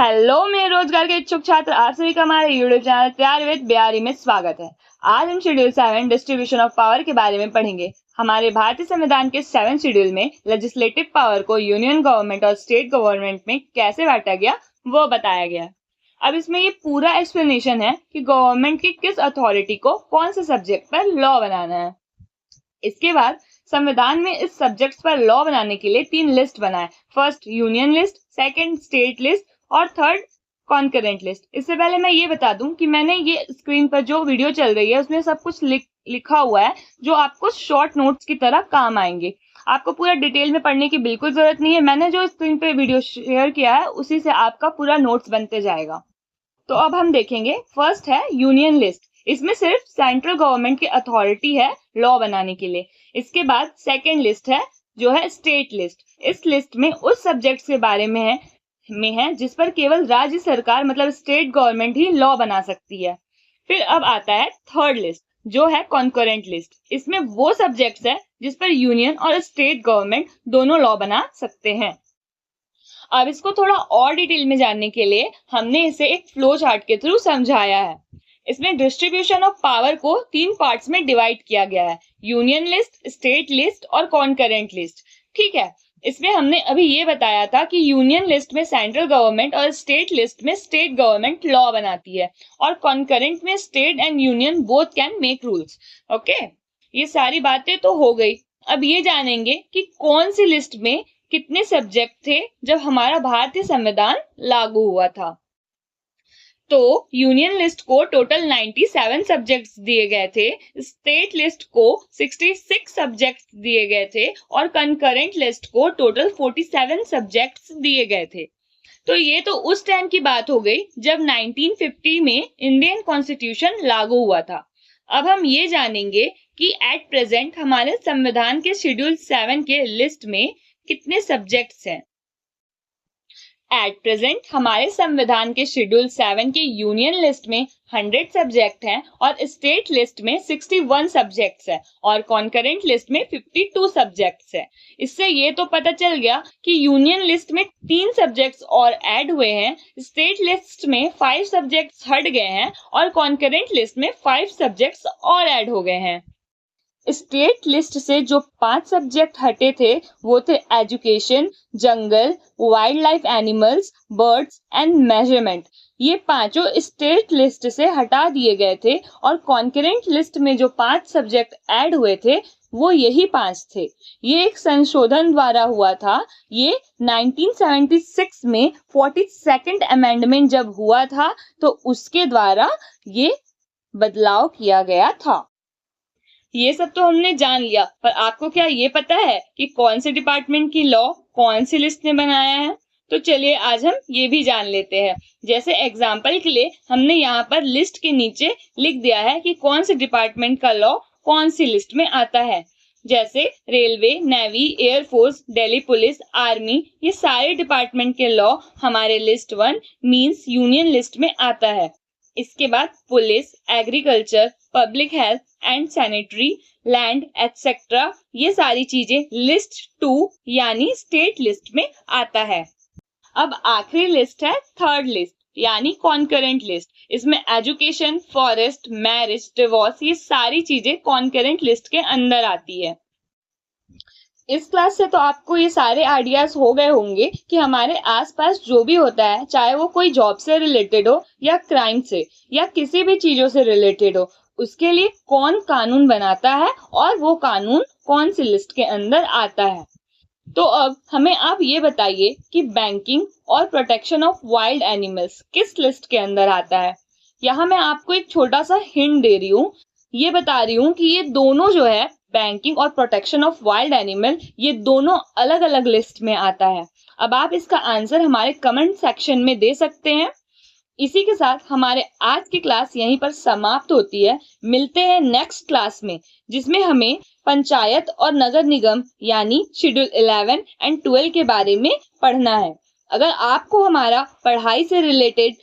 Hello मेरे रोजगार के इच्छुक छात्र, आप सभी का हमारे यूट्यूब चैनल तैयार विद बिहारी में स्वागत है। आज हम शेड्यूल 7 डिस्ट्रीब्यूशन ऑफ पावर के बारे में पढ़ेंगे। हमारे भारतीय संविधान के 7 शेड्यूल में लेजिस्लेटिव पावर को यूनियन गवर्नमेंट और स्टेट गवर्नमेंट में कैसे बांटा गया वो बताया गया। अब इसमें ये पूरा एक्सप्लेनेशन है कि गवर्नमेंट की किस अथॉरिटी को कौन से सब्जेक्ट पर लॉ बनाना है। इसके बाद संविधान में इस सब्जेक्ट्स पर लॉ बनाने के लिए 3 लिस्ट बनाए। First union list, second state list और थर्ड कॉन्करेंट लिस्ट। इससे पहले मैं ये बता दूं कि मैंने ये स्क्रीन पर जो वीडियो चल रही है उसमें सब कुछ लिखा हुआ है जो आपको शॉर्ट नोट्स की तरह काम आएंगे। आपको पूरा डिटेल में पढ़ने की बिल्कुल जरूरत नहीं है। मैंने जो स्क्रीन पे वीडियो शेयर किया है उसी से आपका पूरा नोट्स बनते जाएगा। तो अब हम देखेंगे, फर्स्ट है यूनियन लिस्ट। इसमें सिर्फ सेंट्रल गवर्नमेंट की अथॉरिटी है लॉ बनाने के लिए। इसके बाद सेकेंड लिस्ट है जो है स्टेट लिस्ट। इस लिस्ट में उस सब्जेक्ट्स के बारे में है जिस पर केवल राज्य सरकार मतलब स्टेट गवर्नमेंट ही लॉ बना सकती है। फिर अब आता है थर्ड लिस्ट जो है कॉन्करेंट लिस्ट। इसमें वो सब्जेक्ट्स है जिस पर यूनियन और स्टेट गवर्नमेंट दोनों लॉ बना सकते हैं। अब इसको थोड़ा और डिटेल में जानने के लिए हमने इसे एक फ्लो चार्ट के थ्रू समझाया है। इसमें डिस्ट्रीब्यूशन ऑफ पावर को 3 पार्ट्स में डिवाइड किया गया है, यूनियन लिस्ट, स्टेट लिस्ट और कॉन्करेंट लिस्ट। ठीक है, इसमें हमने अभी ये बताया था कि यूनियन लिस्ट में सेंट्रल गवर्नमेंट और स्टेट लिस्ट में स्टेट गवर्नमेंट लॉ बनाती है और कॉन्करेंट में state and union both can make rules. Okay, ये सारी बातें तो हो गई। अब ये जानेंगे कि कौन सी लिस्ट में कितने सब्जेक्ट थे जब हमारा भारतीय संविधान लागू हुआ था। तो यूनियन लिस्ट को टोटल 97 सब्जेक्ट्स दिए गए थे, स्टेट लिस्ट को 66 सब्जेक्ट्स दिए गए थे और कंकरेंट लिस्ट को टोटल 47 सब्जेक्ट्स दिए गए थे। तो ये तो उस टाइम की बात हो गई जब 1950 में इंडियन कॉन्स्टिट्यूशन लागू हुआ था। अब हम ये जानेंगे कि एट प्रेजेंट हमारे संविधान के शेड्यूल 7 के लिस्ट में कितने सब्जेक्ट्स हैं। एट प्रेजेंट हमारे संविधान के शेड्यूल 7 के यूनियन लिस्ट में 100 सब्जेक्ट हैं और स्टेट लिस्ट में 61 सब्जेक्ट्स हैं और कॉन्करेंट लिस्ट में 52 सब्जेक्ट्स हैं। इससे ये तो पता चल गया कि यूनियन लिस्ट में 3 सब्जेक्ट्स और ऐड हुए हैं, स्टेट लिस्ट में 5 सब्जेक्ट्स हट गए हैं और कॉन्करेंट लिस्ट में 5 सब्जेक्ट्स और ऐड हो गए हैं। स्टेट लिस्ट से जो 5 सब्जेक्ट हटे थे वो थे education, jungle, wild life animals, birds and measurement. ये पांचों स्टेट लिस्ट से हटा दिए गए थे और कॉन्करेंट लिस्ट में जो 5 सब्जेक्ट ऐड हुए थे वो यही 5 थे। ये एक संशोधन द्वारा हुआ था। ये 1976 में 42nd अमेंडमेंट जब हुआ था तो उसके द्वारा ये बदलाव किया गया था। ये सब तो हमने जान लिया, पर आपको क्या ये पता है कि कौन से डिपार्टमेंट की लॉ कौन सी लिस्ट ने बनाया है? तो चलिए आज हम ये भी जान लेते हैं। जैसे एग्जाम्पल के लिए हमने यहाँ पर लिस्ट के नीचे लिख दिया है कि कौन से डिपार्टमेंट का लॉ कौन सी लिस्ट में आता है। जैसे railway, navy, air force, Delhi police, army, ये सारे डिपार्टमेंट के लॉ हमारे लिस्ट 1 मींस यूनियन लिस्ट में आता है। इसके बाद police, agriculture, public health and sanitary, land etcetera, ये सारी चीजें लिस्ट 2 यानी स्टेट लिस्ट में आता है। अब आखिरी लिस्ट है थर्ड लिस्ट यानी कॉन्करेंट लिस्ट। इसमें एजुकेशन, फॉरेस्ट, मैरिज, डिवोर्स, ये सारी चीजें कॉन्करेंट लिस्ट के अंदर आती है। इस क्लास से तो आपको ये सारे आइडियाज हो गए होंगे कि हमारे आसपास जो भी होता है, चाहे वो कोई जॉब से रिलेटेड हो या क्राइम से या किसी भी चीजों से रिलेटेड हो, उसके लिए कौन कानून बनाता है और वो कानून कौन सी लिस्ट के अंदर आता है। तो अब हमें आप ये बताइए कि बैंकिंग और प्रोटेक्शन ऑफ वाइल्ड एनिमल्स किस लिस्ट के अंदर आता है। यहाँ मैं आपको एक छोटा सा हिंट दे रही हूँ। ये बता रही हूँ कि ये दोनों जो है बैंकिंग और प्रोटेक्शन ऑफ वाइल्ड एनिमल, ये दोनों अलग अलग लिस्ट में आता है। अब आप इसका आंसर हमारे कमेंट सेक्शन में दे सकते हैं। इसी के साथ हमारे आज की क्लास यहीं पर समाप्त होती है। मिलते हैं नेक्स्ट क्लास में जिसमें हमें पंचायत और नगर निगम यानी शेड्यूल 11 एंड 12 के बारे में पढ़ना है। अगर आपको हमारा पढ़ाई से रिलेटेड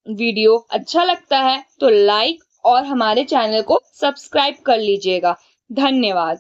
वीडियो अच्छा लगता है तो लाइक और हमारे चैनल को सब्सक्राइब कर लीजिएगा। धन्यवाद।